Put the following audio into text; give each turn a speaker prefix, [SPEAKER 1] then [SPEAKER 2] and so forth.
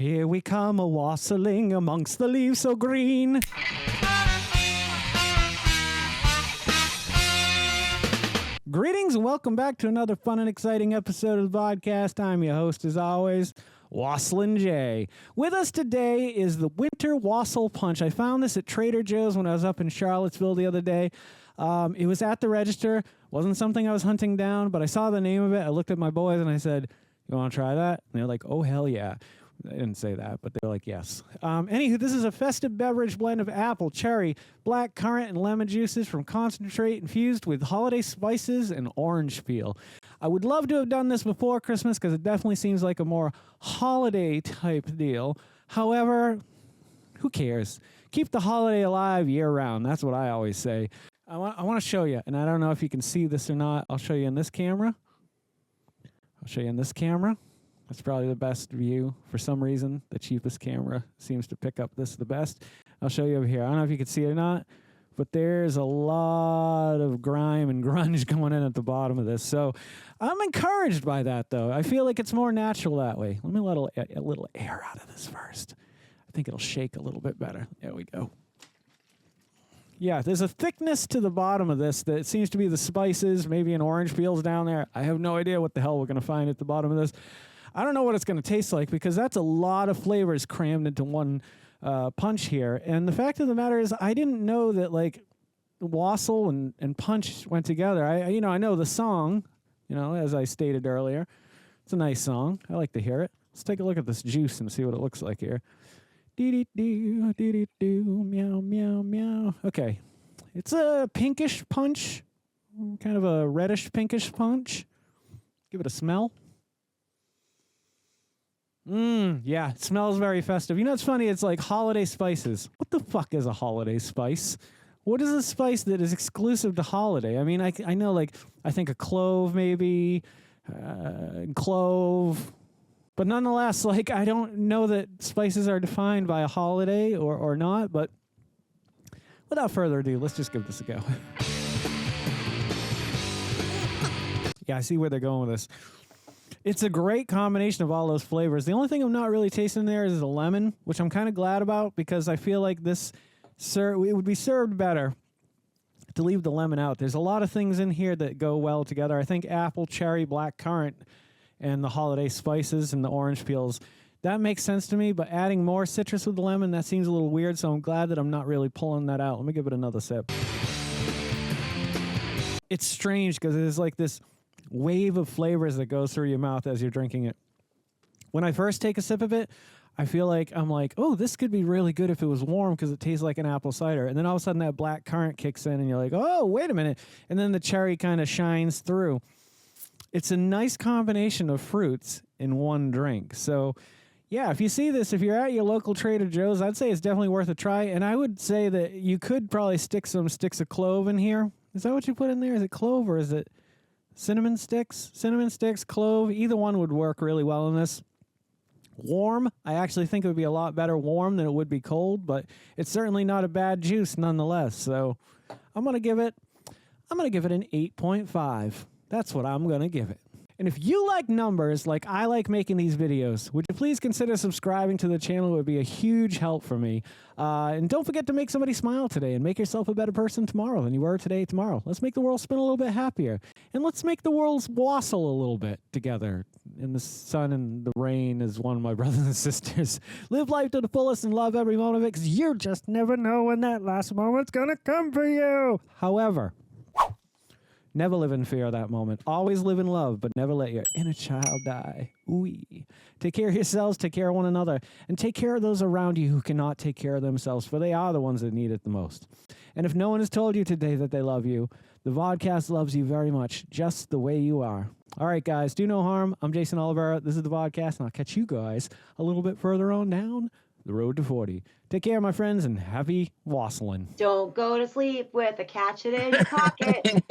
[SPEAKER 1] Here we come a-wassailing amongst the leaves so green. Greetings and welcome back to another fun and exciting episode of the Vodkast. I'm your host, as always, Wassailin' Jay. With us today is the Winter Wassail Punch. I found this at Trader Joe's when I was up in Charlottesville the other day. It was at the register. Wasn't something I was hunting down, but I saw the name of it. I looked at my boys and I said, "You want to try that?" And they're like, "Oh, hell yeah." They didn't say that, but they're like, yes. Anywho, this is a festive beverage blend of apple, cherry, black currant, and lemon juices from concentrate infused with holiday spices and orange peel. I would love to have done this before Christmas because it definitely seems like a more holiday type deal. However, who cares? Keep the holiday alive year round. That's what I always say. I want to show you, and I don't know if you can see this or not. I'll show you in this camera. That's probably the best view. For some reason, the cheapest camera seems to pick up this the best. I'll show you over here. I don't know if you can see it or not, but there's a lot of grime and grunge going in at the bottom of this. So I'm encouraged by that, though. I feel like it's more natural that way. Let me let a little air out of this first. I think it'll shake a little bit better. There we go. Yeah, there's a thickness to the bottom of this that seems to be the spices, maybe an orange peel's down there. I have no idea what the hell we're going to find at the bottom of this. I don't know what it's going to taste like because that's a lot of flavors crammed into one punch here. And the fact of the matter is I didn't know that like wassail and punch went together. I know the song, as I stated earlier. It's a nice song. I like to hear it. Let's take a look at this juice and see what it looks like here. Dee-dee-doo, dee-dee-doo, meow, meow, meow. Okay. It's a pinkish punch, kind of a reddish pinkish punch. Give it a smell. Yeah, it smells very festive. You know what's funny? It's like holiday spices. What the fuck is a holiday spice? What is a spice that is exclusive to holiday? I mean, I know, like, I think a clove maybe, clove. But nonetheless, like, I don't know that spices are defined by a holiday or not. But without further ado, let's just give this a go. Yeah, I see where they're going with this. It's a great combination of all those flavors. The only thing I'm not really tasting there is the lemon, which I'm kind of glad about because I feel like it would be served better to leave the lemon out. There's a lot of things in here that go well together. I think apple, cherry, black currant, and the holiday spices and the orange peels, that makes sense to me, but adding more citrus with the lemon, that seems a little weird, so I'm glad that I'm not really pulling that out. Let me give it another sip. It's strange because there's like this wave of flavors that goes through your mouth as you're drinking it. When I first take a sip of it, I feel like I'm like, oh, this could be really good if it was warm because it tastes like an apple cider. And then all of a sudden that black currant kicks in and you're like, oh, wait a minute. And then the cherry kind of shines through. It's a nice combination of fruits in one drink. So yeah, if you see this, if you're at your local Trader Joe's, I'd say it's definitely worth a try. And I would say that you could probably stick some sticks of clove in here. Is that what you put in there? Is it clove or is it cinnamon sticks? Cinnamon sticks, clove, either one would work really well in this. Warm, I actually think it would be a lot better warm than it would be cold, but it's certainly not a bad juice nonetheless. So I'm going to give it an 8.5. That's what I'm going to give it. And if you like numbers like I like making these videos, would you please consider subscribing to the channel? It would be a huge help for me. And don't forget to make somebody smile today and make yourself a better person tomorrow than you were today tomorrow. Let's make the world spin a little bit happier. And let's make the world wassail a little bit together in the sun and the rain as one of my brothers and sisters. Live life to the fullest and love every moment of it because you just never know when that last moment's going to come for you. However, never live in fear of that moment. Always live in love, but never let your inner child die. Ooh. Take care of yourselves, take care of one another, and take care of those around you who cannot take care of themselves, for they are the ones that need it the most. And if no one has told you today that they love you, the Vodkast loves you very much, just the way you are. All right, guys, do no harm. I'm Geycen Oliveira. This is the Vodkast, and I'll catch you guys a little bit further on down the road to 40. Take care, my friends, and happy wassailing.
[SPEAKER 2] Don't go to sleep with a catch it in your pocket.